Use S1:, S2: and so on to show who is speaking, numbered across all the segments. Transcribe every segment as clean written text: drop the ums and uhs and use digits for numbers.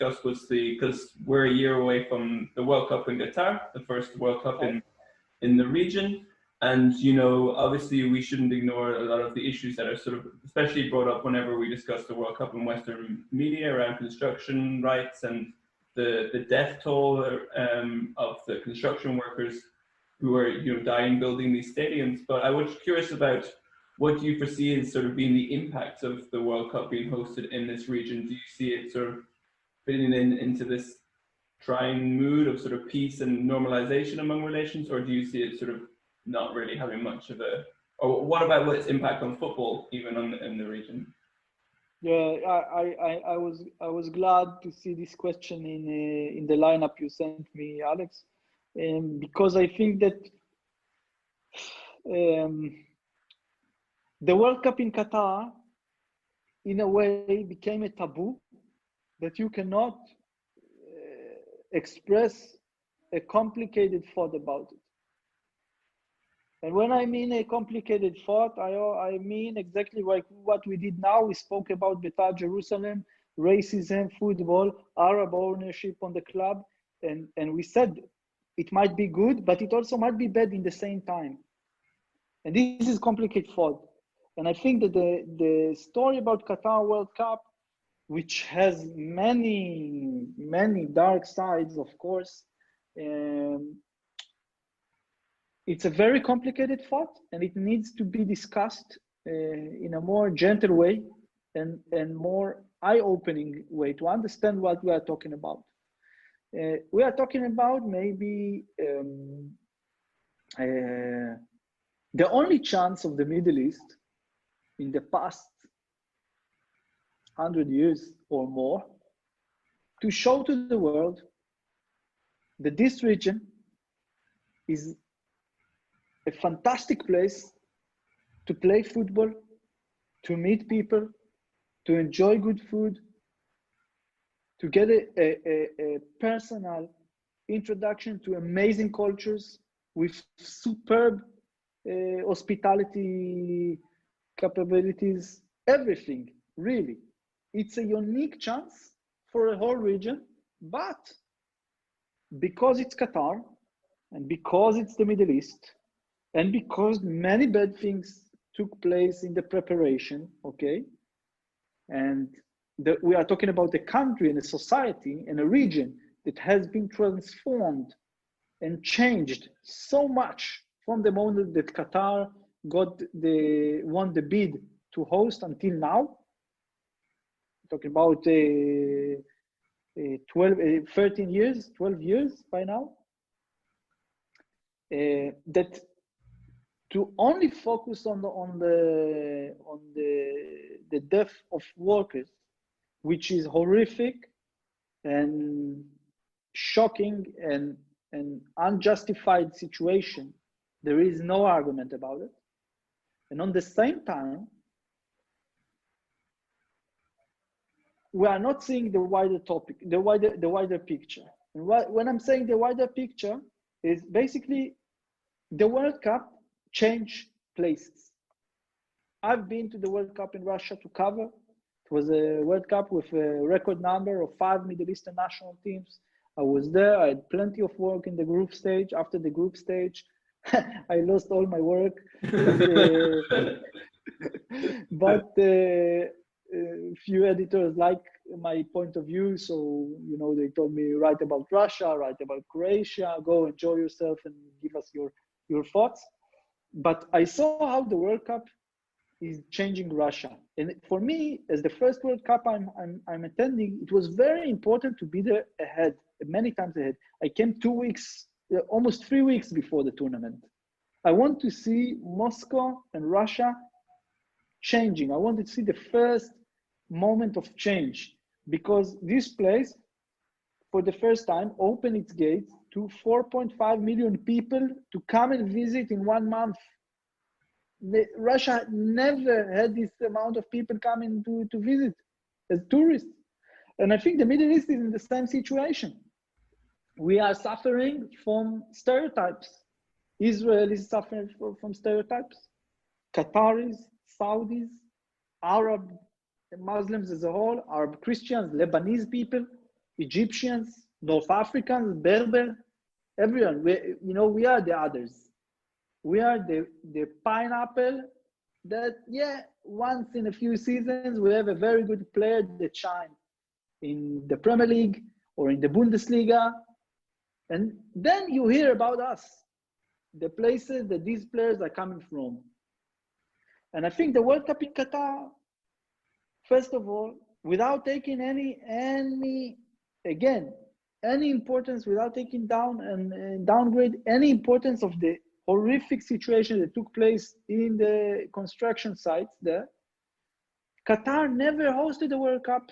S1: discussed was because we're a year away from the World Cup in Qatar, the first World Cup in the region. And, obviously we shouldn't ignore a lot of the issues that are sort of especially brought up whenever we discuss the World Cup in Western media around construction rights and the death toll of the construction workers who are, dying building these stadiums. But I was curious about what do you foresee as sort of being the impact of the World Cup being hosted in this region? Do you see it sort of fitting into this trying mood of sort of peace and normalization among relations, or do you see it sort of not really having much of a, or what about its impact on football even in the region?
S2: Yeah, I was glad to see this question in the lineup you sent me, Alex, because I think that the World Cup in Qatar, in a way, became a taboo that you cannot express a complicated thought about it. And when I mean a complicated thought, I mean exactly like what we did now. We spoke about Beta Jerusalem, racism, football, Arab ownership on the club. And we said it might be good, but it also might be bad in the same time. And this is complicated thought. And I think that the story about Qatar World Cup, which has many, many dark sides, of course, it's a very complicated thought, and it needs to be discussed in a more gentle way and more eye-opening way to understand what we are talking about. We are talking about maybe the only chance of the Middle East in the past 100 years or more to show to the world that this region is a fantastic place to play football, to meet people, to enjoy good food, to get a personal introduction to amazing cultures with superb hospitality capabilities, everything, really. It's a unique chance for a whole region, but because it's Qatar and because it's the Middle East, and because many bad things took place in the preparation, okay? And we are talking about a country and a society and a region that has been transformed and changed so much from the moment that Qatar won the bid to host until now. Talking about 13 years, 12 years by now. That to only focus on the death of workers, which is horrific and shocking and unjustified situation. There is no argument about it. And on the same time, we are not seeing the wider topic, the wider picture. And when I'm saying the wider picture is basically the World Cup changed places. I've been to the World Cup in Russia to cover. It was a World Cup with a record number of 5 Middle Eastern national teams. I was there. I had plenty of work in the group stage. After the group stage, I lost all my work. But a few editors like my point of view. So, they told me, write about Russia, write about Croatia, go enjoy yourself and give us your thoughts. But I saw how the World Cup is changing Russia. And for me, as the first World Cup I'm attending, it was very important to be there ahead, many times ahead. I came 2 weeks, almost 3 weeks before the tournament. I want to see Moscow and Russia changing. I want to see the first moment of change, because this place, for the first time, opened its gates to 4.5 million people to come and visit in 1 month. Russia never had this amount of people coming to visit as tourists. And I think the Middle East is in the same situation. We are suffering from stereotypes. Israel is suffering from stereotypes. Qataris, Saudis, Arab Muslims as a whole, Arab Christians, Lebanese people, Egyptians, North Africans, Berber, everyone. We are the others. We are the pineapple that, yeah, once in a few seasons, we have a very good player that shine in the Premier League or in the Bundesliga. And then you hear about us, the places that these players are coming from. And I think the World Cup in Qatar, first of all, without taking any importance, without taking down and downgrade any importance of the horrific situation that took place in the construction sites there, Qatar never hosted the World Cup.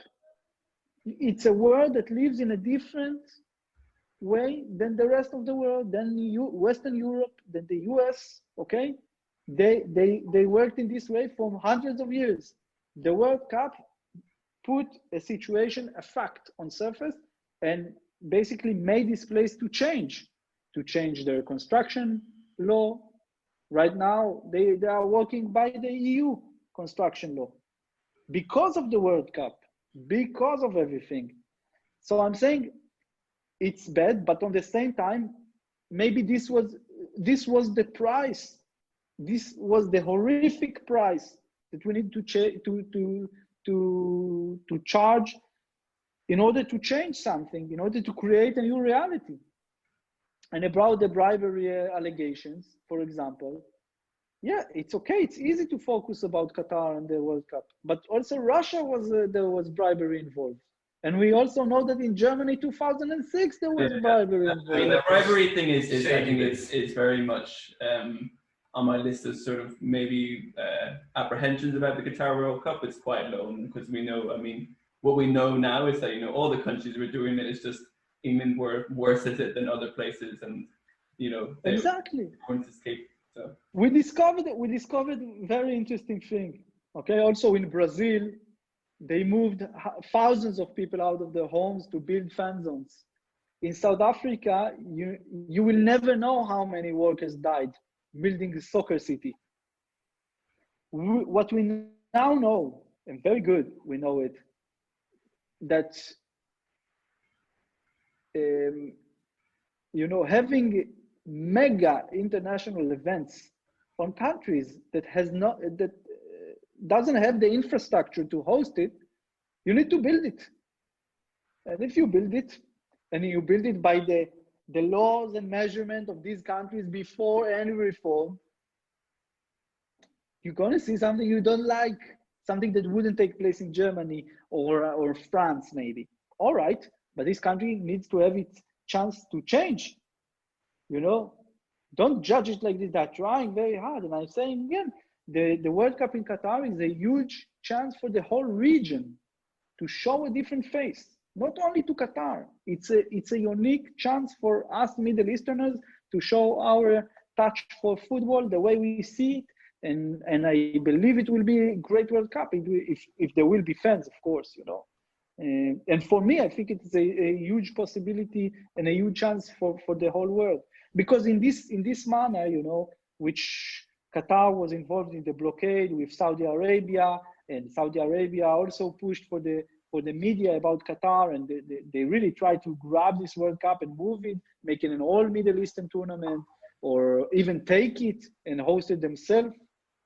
S2: It's a world that lives in a different way than the rest of the world, than Western Europe, than the US, okay? They worked in this way for hundreds of years. The World Cup put a situation, a fact on surface, and basically made this place to change their construction law. Right now, they are working by the EU construction law because of the World Cup, because of everything. So I'm saying it's bad, but on the same time, maybe this was the price. This was the horrific price that we need to charge in order to change something, in order to create a new reality. And about the bribery allegations, for example, yeah, it's okay. It's easy to focus about Qatar and the World Cup, but also Russia there was bribery involved. And we also know that in Germany 2006 there was bribery involved.
S1: I mean, the bribery thing is I think it's very much on my list of sort of maybe apprehensions about the Qatar World Cup. It's quite low because we know, I mean, what we know now is that, all the countries were doing it. It's just England were worse at it than other places, and they weren't escape. So
S2: we discovered very interesting thing. Okay, also in Brazil, they moved thousands of people out of their homes to build fan zones. In South Africa, you will never know how many workers died building a soccer city. What we now know, and very good, we know it, that having mega international events on countries that doesn't have the infrastructure to host it, you need to build it. And if you build it, and you build it by the laws and measurement of these countries before any reform, you're going to see something you don't like, something that wouldn't take place in Germany or France maybe. All right, but this country needs to have its chance to change. Don't judge it like this. They're trying very hard. And I'm saying again, the World Cup in Qatar is a huge chance for the whole region to show a different face, not only to Qatar. It's a unique chance for us Middle Easterners to show our touch for football, the way we see it. And I believe it will be a great World Cup if there will be fans, of course, And for me, I think it's a huge possibility and a huge chance for the whole world. Because in this manner, which Qatar was involved in the blockade with Saudi Arabia, and Saudi Arabia also pushed for the media about Qatar, and they really tried to grab this World Cup and move it, make it an all Middle Eastern tournament, or even take it and host it themselves.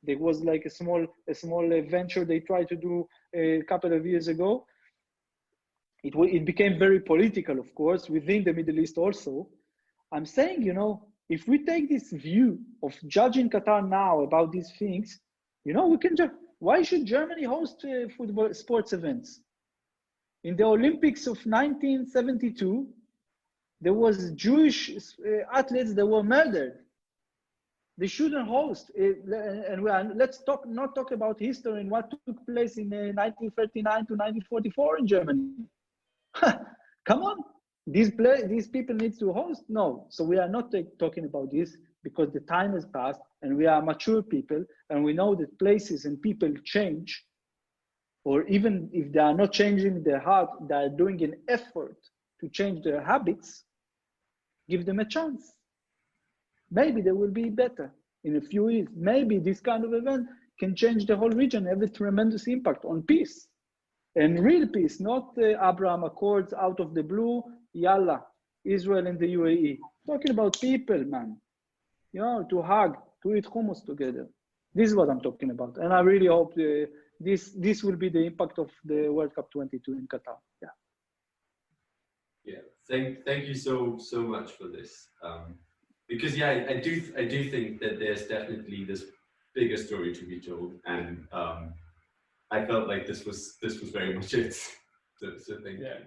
S2: There was like a small venture they tried to do a couple of years ago. It became very political, of course, within the Middle East also. I'm saying, if we take this view of judging Qatar now about these things, we can judge. Why should Germany host football sports events? In the Olympics of 1972, there was Jewish athletes that were murdered. They shouldn't host. Let's not talk about history and what took place in 1939 to 1944 in Germany. Come on, these people need to host? No. So we are not talking about this because the time has passed and we are mature people and we know that places and people change, or even if they are not changing their heart, they are doing an effort to change their habits. Give them a chance. Maybe they will be better in a few years. Maybe this kind of event can change the whole region, have a tremendous impact on peace. And real peace, not Abraham Accords out of the blue, yalla, Israel and the UAE. Talking about people, man. You know, to hug, to eat hummus together. This is what I'm talking about. And I really hope this will be the impact of the World Cup 22 in Qatar. Yeah.
S3: Yeah. Thank you so much for this. Because yeah, I do think that there's definitely this bigger story to be told, and I felt like this was very much it. So thank you.
S1: Yeah.